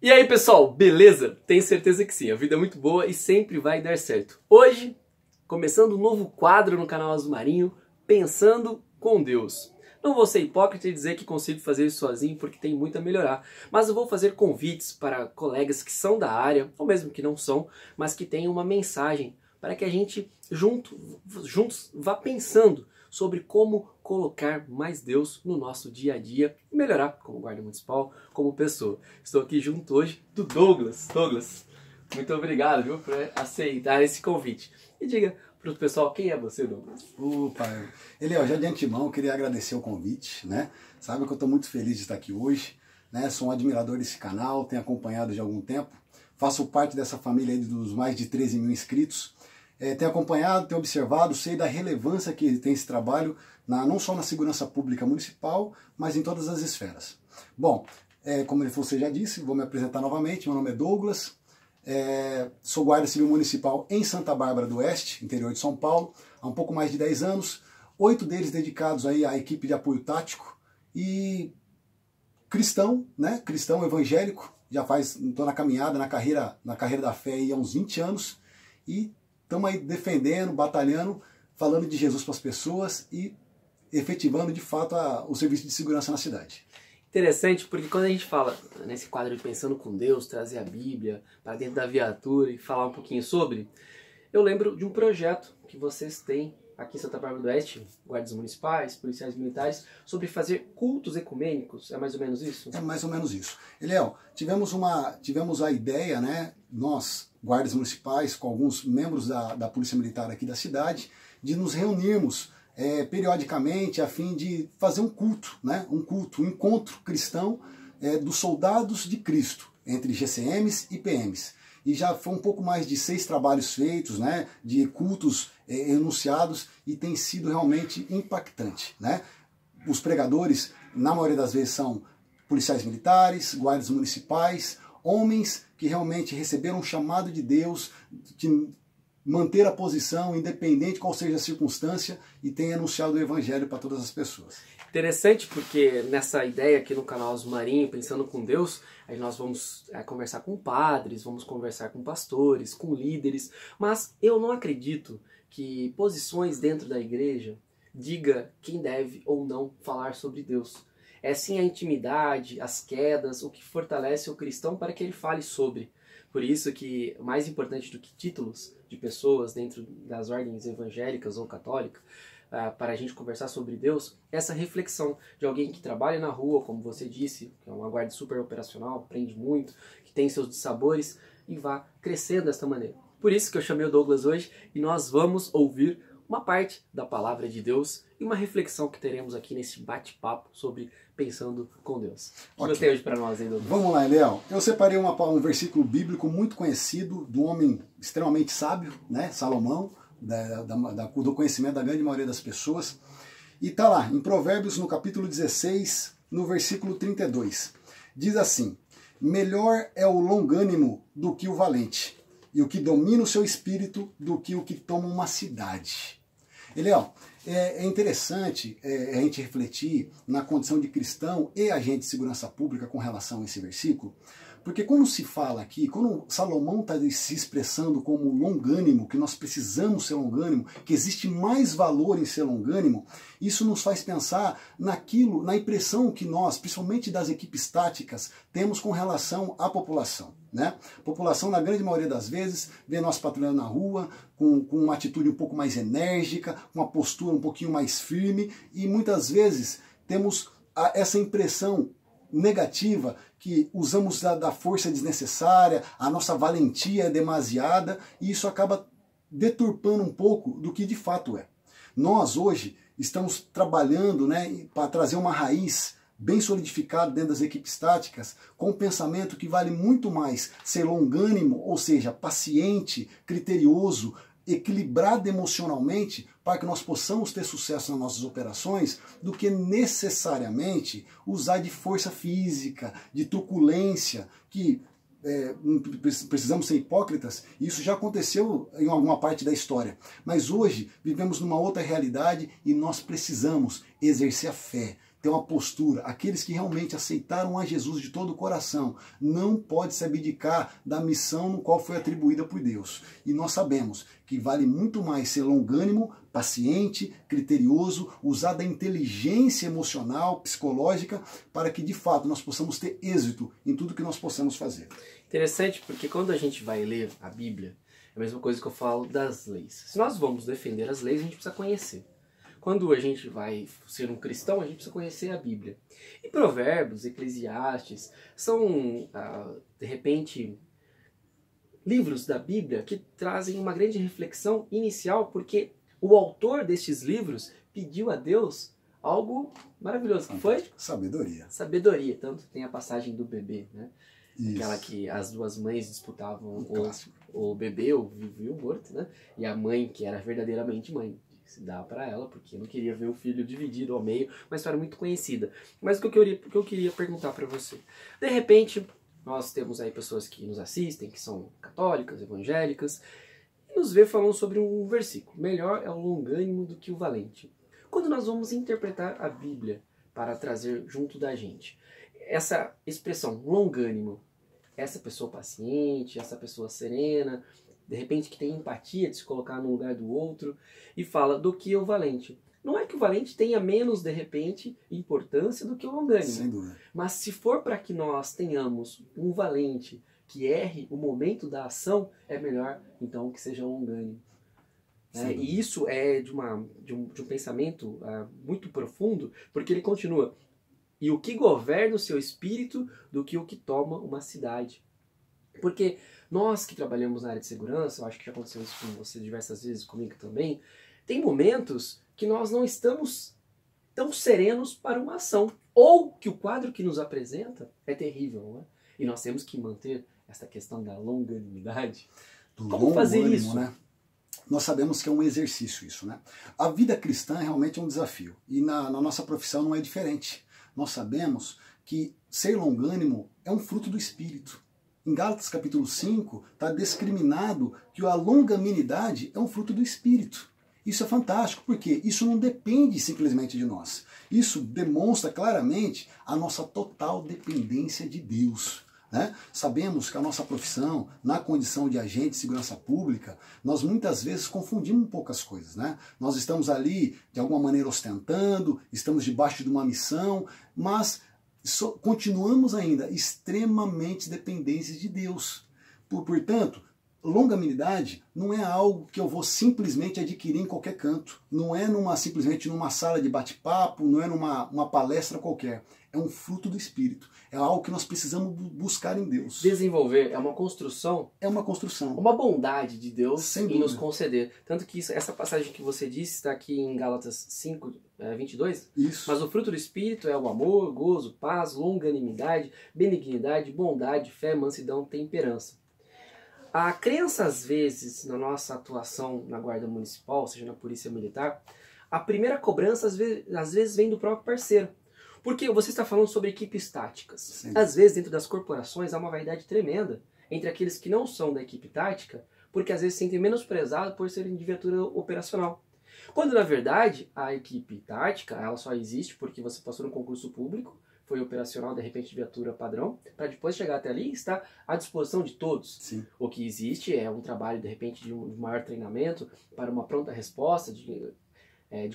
E aí pessoal, beleza? Tenho certeza que sim, a vida é muito boa e sempre vai dar certo. Hoje, começando um novo quadro no canal Azul Marinho, Pensando com Deus. Não vou ser hipócrita e dizer que consigo fazer isso sozinho porque tem muito a melhorar, mas eu vou fazer convites para colegas que são da área, ou mesmo que não são, mas que tenham uma mensagem para que a gente juntos vá pensando sobre como colocar mais Deus no nosso dia a dia e melhorar como guarda municipal, como pessoa. Estou aqui junto hoje do Douglas. Douglas, muito obrigado, viu, por aceitar esse convite. E diga para o pessoal quem é você, Douglas. Opa, Eliel, já de antemão eu queria agradecer o convite, né? Sabe que eu estou muito feliz de estar aqui hoje, né? Sou um admirador desse canal, tenho acompanhado já há algum tempo, faço parte dessa família aí dos mais de 13 mil inscritos. Tenho acompanhado, tenho observado, sei da relevância que tem esse trabalho, não só na segurança pública municipal, mas em todas as esferas. Bom, como você já disse, vou me apresentar novamente, meu nome é Douglas, sou guarda civil municipal em Santa Bárbara do Oeste, interior de São Paulo, há um pouco mais de 10 anos, 8 deles dedicados aí à equipe de apoio tático e cristão, né? Cristão evangélico, estou na caminhada, na carreira da fé aí há uns 20 anos e estamos aí defendendo, batalhando, falando de Jesus para as pessoas e efetivando de fato o serviço de segurança na cidade. Interessante, porque quando a gente fala nesse quadro de Pensando com Deus, trazer a Bíblia para dentro da viatura e falar um pouquinho sobre, eu lembro de um projeto que vocês têm aqui em Santa Bárbara do Oeste, guardas municipais, policiais militares, sobre fazer cultos ecumênicos. É mais ou menos isso? É mais ou menos isso. Eliel, tivemos a ideia, né, nós, guardas municipais, com alguns membros da Polícia Militar aqui da cidade, de nos reunirmos periodicamente a fim de fazer um culto, né, um encontro cristão dos soldados de Cristo, entre GCMs e PMs. E já foi um pouco mais de 6 trabalhos feitos, né, de cultos enunciados, e tem sido realmente impactante, né? Os pregadores, na maioria das vezes, são policiais militares, guardas municipais, homens que realmente receberam um chamado de Deus, de manter a posição, independente qual seja a circunstância, e têm anunciado o evangelho para todas as pessoas. Interessante, porque nessa ideia aqui no canal Azul Marinho, Pensando com Deus, aí nós vamos conversar com padres, vamos conversar com pastores, com líderes, mas eu não acredito que posições dentro da igreja diga quem deve ou não falar sobre Deus. É sim a intimidade, as quedas, o que fortalece o cristão para que ele fale sobre. Por isso que, mais importante do que títulos de pessoas dentro das ordens evangélicas ou católicas, para a gente conversar sobre Deus, essa reflexão de alguém que trabalha na rua, como você disse, que é uma guarda super operacional, aprende muito, que tem seus dissabores e vá crescendo desta maneira. Por isso que eu chamei o Douglas hoje e nós vamos ouvir uma parte da palavra de Deus e uma reflexão que teremos aqui nesse bate-papo sobre Pensando com Deus. O que você tem hoje para nós, hein, Douglas? Vamos lá, Eliel. Eu separei um versículo bíblico muito conhecido, de um homem extremamente sábio, né, Salomão, do conhecimento da grande maioria das pessoas. E está lá, em Provérbios, no capítulo 16, no versículo 32. Diz assim: melhor é o longânimo do que o valente, e o que domina o seu espírito do que o que toma uma cidade. Eliel, é interessante a gente refletir na condição de cristão e agente de segurança pública com relação a esse versículo, porque quando se fala aqui, quando Salomão está se expressando como longânimo, que nós precisamos ser longânimo, que existe mais valor em ser longânimo, isso nos faz pensar na impressão que nós, principalmente das equipes táticas, temos com relação à população, né? A população, na grande maioria das vezes, vê nós patrulhando na rua com uma atitude um pouco mais enérgica, uma postura um pouquinho mais firme, e muitas vezes temos essa impressão negativa, que usamos da força desnecessária, a nossa valentia é demasiada, e isso acaba deturpando um pouco do que de fato é. Nós hoje estamos trabalhando, né, para trazer uma raiz bem solidificada dentro das equipes táticas, com o pensamento que vale muito mais ser longânimo, ou seja, paciente, criterioso, equilibrado emocionalmente, para que nós possamos ter sucesso nas nossas operações, do que necessariamente usar de força física, de truculência, que precisamos ser hipócritas, isso já aconteceu em alguma parte da história. Mas hoje vivemos numa outra realidade e nós precisamos exercer a fé, ter uma postura, aqueles que realmente aceitaram a Jesus de todo o coração, não pode se abdicar da missão no qual foi atribuída por Deus. E nós sabemos que vale muito mais ser longânimo, paciente, criterioso, usar da inteligência emocional, psicológica, para que de fato nós possamos ter êxito em tudo que nós possamos fazer. Interessante, porque quando a gente vai ler a Bíblia, é a mesma coisa que eu falo das leis. Se nós vamos defender as leis, a gente precisa conhecer. Quando a gente vai ser um cristão, a gente precisa conhecer a Bíblia. E Provérbios, Eclesiastes, são, de repente, livros da Bíblia que trazem uma grande reflexão inicial, porque o autor destes livros pediu a Deus algo maravilhoso, que foi? Sabedoria. Sabedoria. Tanto tem a passagem do bebê, né? Isso. Aquela que as duas mães disputavam Clássico. o bebê, o vivo e o morto, né? E a mãe, que era verdadeiramente mãe, se dá para ela, porque não queria ver o filho dividido ao meio, uma história muito conhecida. Mas o que eu queria perguntar para você? De repente, nós temos aí pessoas que nos assistem, que são católicas, evangélicas, e nos vê falando sobre um versículo: melhor é o longânimo do que o valente. Quando nós vamos interpretar a Bíblia para trazer junto da gente essa expressão longânimo, essa pessoa paciente, essa pessoa serena, de repente que tem empatia de se colocar no lugar do outro, e fala do que o valente. Não é que o valente tenha menos, de repente, importância do que o longânimo. Sem dúvida. Mas se for para que nós tenhamos um valente que erre o momento da ação, é melhor então que seja longânimo. E isso é de um pensamento muito profundo, porque ele continua: e o que governa o seu espírito do que o que toma uma cidade. Porque nós que trabalhamos na área de segurança, eu acho que já aconteceu isso com você diversas vezes, comigo também, tem momentos que nós não estamos tão serenos para uma ação, ou que o quadro que nos apresenta é terrível, né? E nós temos que manter essa questão da longanimidade. Como fazer isso? Né? Nós sabemos que é um exercício isso, né? A vida cristã realmente é um desafio, e na nossa profissão não é diferente. Nós sabemos que ser longânimo é um fruto do Espírito. Em Gálatas capítulo 5 está discriminado que a longanimidade é um fruto do Espírito. Isso é fantástico, porque isso não depende simplesmente de nós. Isso demonstra claramente a nossa total dependência de Deus. Né? Sabemos que a nossa profissão, na condição de agente de segurança pública, nós muitas vezes confundimos um pouco as coisas. Né? Nós estamos ali, de alguma maneira, ostentando, estamos debaixo de uma missão, mas continuamos ainda extremamente dependentes de Deus. Portanto, longanimidade não é algo que eu vou simplesmente adquirir em qualquer canto. Não é simplesmente numa sala de bate-papo, não é numa palestra qualquer. É um fruto do Espírito. É algo que nós precisamos buscar em Deus. Desenvolver é uma construção. É uma construção. Uma bondade de Deus Sem em dúvida. nos conceder. Tanto que essa passagem que você disse está aqui em Gálatas 5, 22. Isso. Mas o fruto do Espírito é o amor, gozo, paz, longanimidade, benignidade, bondade, fé, mansidão, temperança. A crença, às vezes, na nossa atuação na Guarda Municipal, ou seja, na Polícia Militar, a primeira cobrança, às vezes vem do próprio parceiro. Porque você está falando sobre equipes táticas. Sim. Às vezes, dentro das corporações, há uma vaidade tremenda entre aqueles que não são da equipe tática, porque às vezes se sentem menosprezados por serem de viatura operacional. Quando, na verdade, a equipe tática ela só existe porque você passou no concurso público, foi operacional, de repente, de viatura padrão, para depois chegar até ali e estar à disposição de todos. Sim. O que existe é um trabalho, de repente, de um maior treinamento para uma pronta resposta, de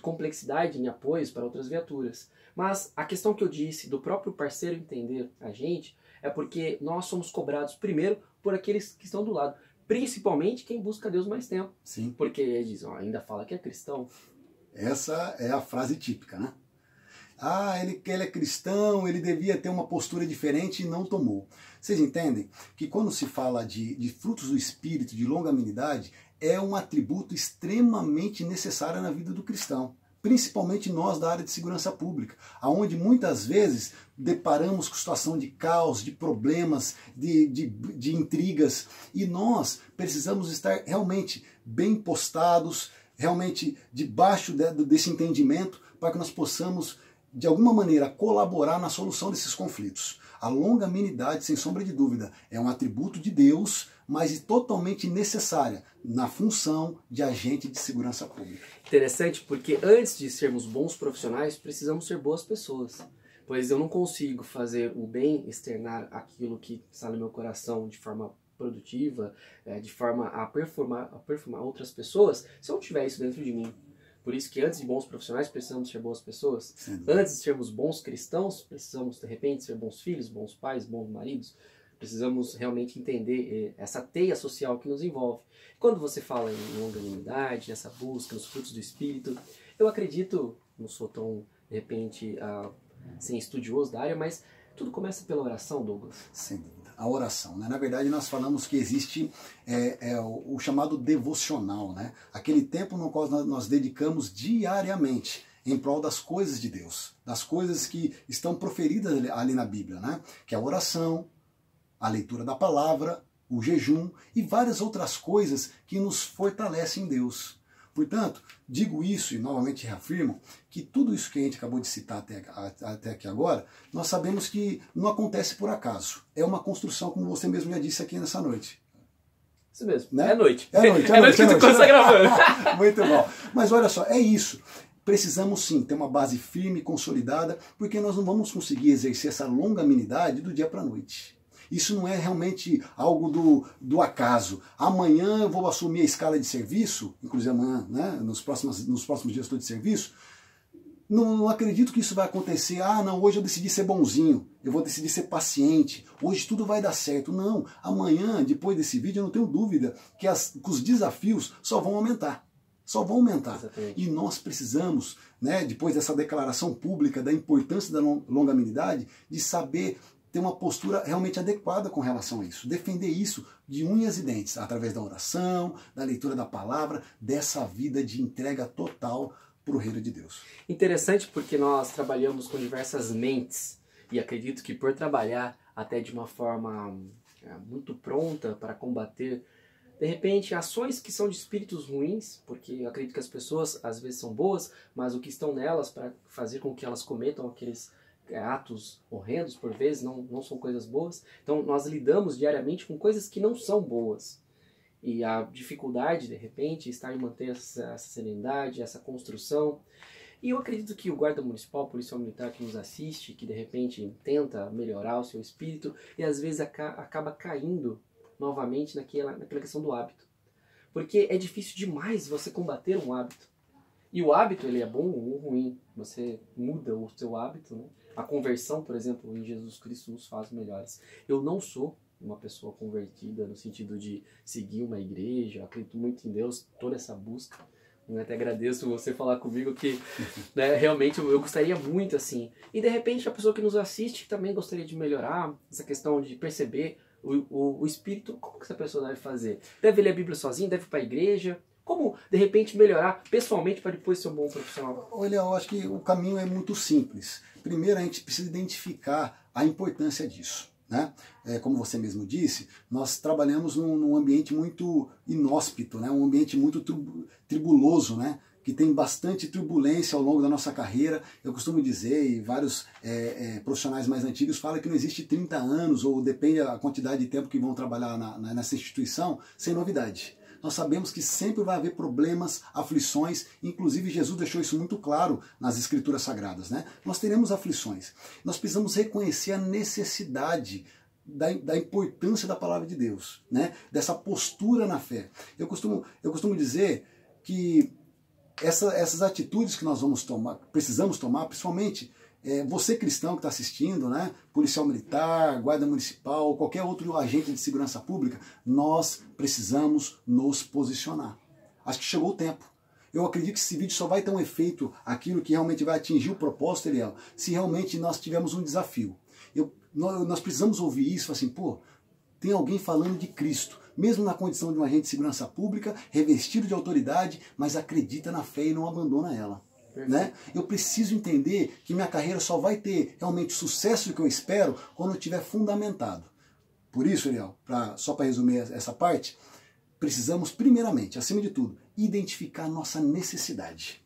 complexidade em apoios para outras viaturas. Mas a questão que eu disse do próprio parceiro entender a gente é porque nós somos cobrados primeiro por aqueles que estão do lado, principalmente quem busca Deus mais tempo. Sim. Porque ele diz, ainda fala que é cristão. Essa é a frase típica, né? Ele é cristão, ele devia ter uma postura diferente e não tomou. Vocês entendem que quando se fala de frutos do Espírito, de longanimidade, é um atributo extremamente necessário na vida do cristão. Principalmente nós da área de segurança pública, onde muitas vezes deparamos com situação de caos, de problemas, de intrigas, e nós precisamos estar realmente bem postados, realmente debaixo desse entendimento, para que nós possamos de alguma maneira, colaborar na solução desses conflitos. A longanimidade, sem sombra de dúvida, é um atributo de Deus, mas totalmente necessária na função de agente de segurança pública. Interessante, porque antes de sermos bons profissionais, precisamos ser boas pessoas. Pois eu não consigo fazer o bem, externar aquilo que está no meu coração de forma produtiva, de forma a performar outras pessoas, se eu não tiver isso dentro de mim. Por isso que antes de bons profissionais, precisamos ser boas pessoas. Sim. Antes de sermos bons cristãos, precisamos, de repente, ser bons filhos, bons pais, bons maridos. Precisamos realmente entender essa teia social que nos envolve. Quando você fala em longanimidade, nessa busca, nos frutos do Espírito, eu acredito, não sou tão, de repente, assim, estudioso da área, mas tudo começa pela oração, Douglas. Sem dúvida. A oração, né? Na verdade, nós falamos que existe o chamado devocional, né? Aquele tempo no qual nós dedicamos diariamente em prol das coisas de Deus, das coisas que estão proferidas ali na Bíblia, né? Que é a oração, a leitura da palavra, o jejum e várias outras coisas que nos fortalecem em Deus. Portanto, digo isso e novamente reafirmo que tudo isso que a gente acabou de citar até aqui agora, nós sabemos que não acontece por acaso. É uma construção, como você mesmo já disse aqui nessa noite. Isso mesmo, né? É noite. É noite, é noite que você está gravando. Muito bom. Mas olha só, é isso. Precisamos sim ter uma base firme e consolidada, porque nós não vamos conseguir exercer essa longanimidade do dia para a noite. Isso não é realmente algo do acaso. Amanhã eu vou assumir a escala de serviço, inclusive amanhã, né, nos próximos dias estou de serviço. Não acredito que isso vai acontecer. Não, hoje eu decidi ser bonzinho, eu vou decidir ser paciente, hoje tudo vai dar certo. Não, amanhã, depois desse vídeo, eu não tenho dúvida que os desafios só vão aumentar. Só vão aumentar. Exatamente. E nós precisamos, né, depois dessa declaração pública da importância da longanimidade, de saber ter uma postura realmente adequada com relação a isso. Defender isso de unhas e dentes, através da oração, da leitura da palavra, dessa vida de entrega total para o reino de Deus. Interessante porque nós trabalhamos com diversas mentes e acredito que por trabalhar até de uma forma muito pronta para combater, de repente, ações que são de espíritos ruins, porque eu acredito que as pessoas às vezes são boas, mas o que estão nelas para fazer com que elas cometam aqueles atos horrendos, por vezes, não são coisas boas. Então nós lidamos diariamente com coisas que não são boas. E a dificuldade, de repente, está em manter essa serenidade, essa construção. E eu acredito que o guarda municipal, o policial militar que nos assiste, que de repente tenta melhorar o seu espírito, e às vezes acaba caindo novamente naquela questão do hábito. Porque é difícil demais você combater um hábito. E o hábito, ele é bom ou ruim. Você muda o seu hábito, né? A conversão, por exemplo, em Jesus Cristo nos faz melhores. Eu não sou uma pessoa convertida no sentido de seguir uma igreja, acredito muito em Deus, estou nessa busca. Eu até agradeço você falar comigo que, né, realmente eu gostaria muito assim. E de repente a pessoa que nos assiste também gostaria de melhorar essa questão de perceber o espírito. Como que essa pessoa deve fazer? Deve ler a Bíblia sozinho? Deve ir para a igreja? Como, de repente, melhorar pessoalmente para depois ser um bom profissional? Olha, eu acho que o caminho é muito simples. Primeiro, a gente precisa identificar a importância disso, né? Como você mesmo disse, nós trabalhamos num ambiente muito inóspito, né? Um ambiente muito tribuloso, né? Que tem bastante turbulência ao longo da nossa carreira. Eu costumo dizer, e vários profissionais mais antigos falam que não existe 30 anos, ou depende da quantidade de tempo que vão trabalhar nessa instituição, sem novidade. Nós sabemos que sempre vai haver problemas, aflições, inclusive Jesus deixou isso muito claro nas Escrituras Sagradas, né? Nós teremos aflições. Nós precisamos reconhecer a necessidade da importância da palavra de Deus, né? Dessa postura na fé. Eu costumo dizer que essas atitudes que nós precisamos tomar, principalmente você cristão que está assistindo, né, policial militar, guarda municipal, qualquer outro agente de segurança pública, nós precisamos nos posicionar. Acho que chegou o tempo. Eu acredito que esse vídeo só vai ter um efeito, aquilo que realmente vai atingir o propósito, Eliel, se realmente nós tivermos um desafio. Nós precisamos ouvir isso, assim, tem alguém falando de Cristo, mesmo na condição de um agente de segurança pública, revestido de autoridade, mas acredita na fé e não abandona ela. Né? Eu preciso entender que minha carreira só vai ter realmente o sucesso que eu espero quando eu estiver fundamentado. Por isso, Eliel, só para resumir essa parte, precisamos primeiramente, acima de tudo, identificar a nossa necessidade.